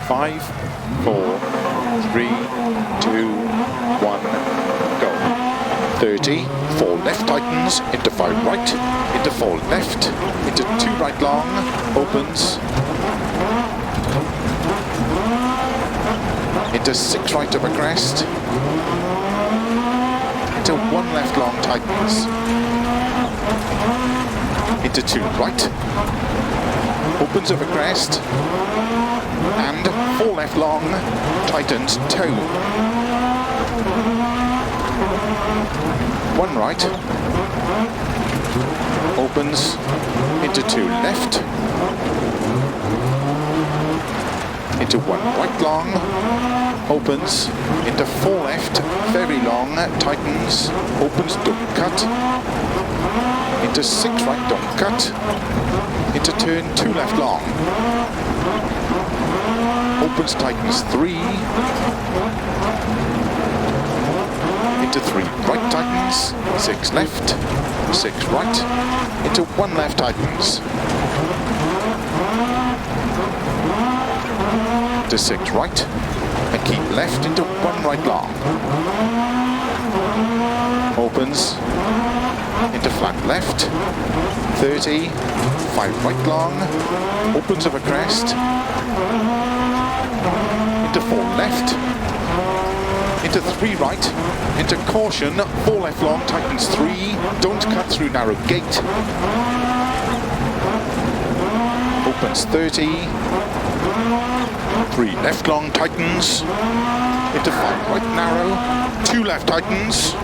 5, 4, 3, 2, 1, go. 30, 4 left tightens, into 5 right, into 4 left, into 2 right long, opens, into 6 right over crest, into 1 left long tightens, into 2 right, opens over crest, and 4 left long, tightens toe. 1 right, opens into 2 left, into 1 right long, opens into 4 left, very long, tightens, opens, don't cut, into 6 right, don't cut, into turn 2 left long, opens, tightens 3, into 3 right tightens, 6 left, 6 right, into 1 left tightens, into 6 right, and keep left into 1 right long, opens, into flat left, 30, 5 right long, opens over crest, into 4 left, into 3 right, into caution, 4 left long, tightens 3, don't cut through narrow gate, opens 30, 3 left long, tightens, into 5 right narrow, 2 left tightens,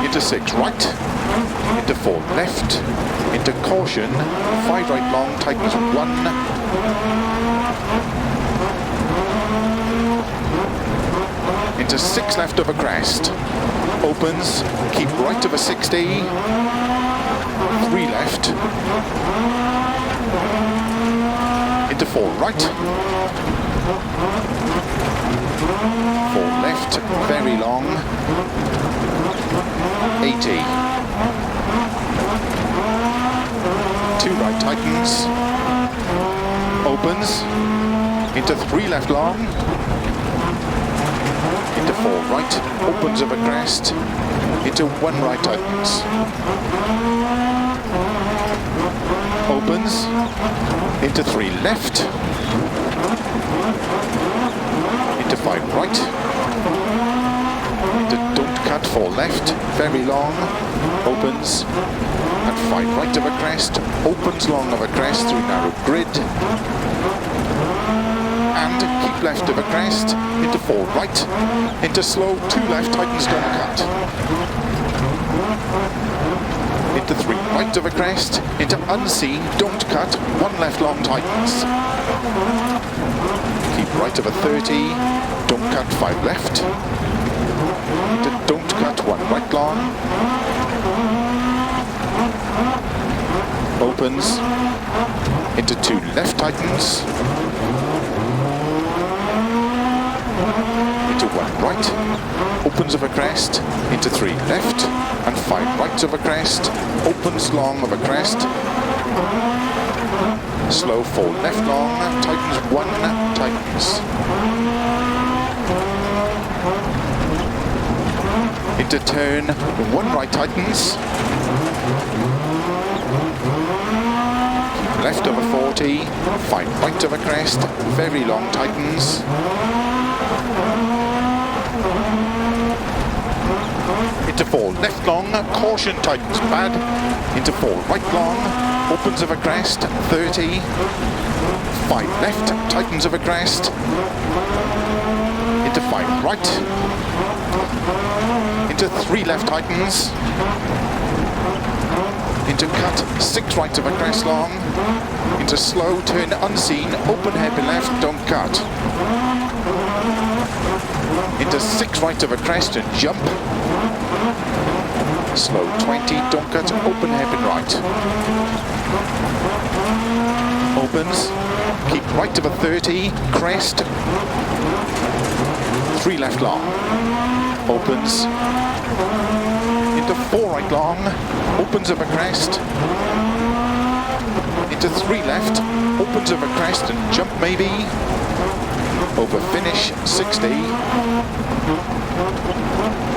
into 6 right, into 4 left, into caution, 5 right long, tightens 1, into 6 left over crest, opens, keep right over 60, 3 left, into 4 right, 4 left, very long, 80, 2 right tightens, opens, into 3 left long, into 4 right, opens over crest, into 1 right tightens, opens, into 3 left, into 5 right, into don't cut 4 left, very long, opens, and 5 right over crest, opens long over crest through narrow grid, and keep left over crest, into 4 right, into slow, 2 left, tightens, don't cut, into 3 right over crest, into unseen, don't cut, 1 left long, tightens, keep right over 30, don't cut, 5 left, into don't cut, 1 right long, opens, into 2 left tightens, into 1 right, opens over crest, into 3 left, and 5 rights over crest, opens long over crest, slow 4 left long, tightens 1, tightens, into turn 1 right tightens, left over 40, 5 right over crest, very long tightens, into 4 left long, caution, tightens bad, into 4 right long, opens over crest, 30, 5 left, tightens over crest, into 5 right, into 3 left tightens, into cut, 6 right over crest long, into slow, turn unseen, open hairpin left, don't cut, into 6 right over crest and jump, slow 20, don't cut, open hairpin right, opens, keep right over 30, crest, 3 left long, opens, into 4 right long, opens over crest, into into 3 left, opens over crest and jump maybe, over finish 60.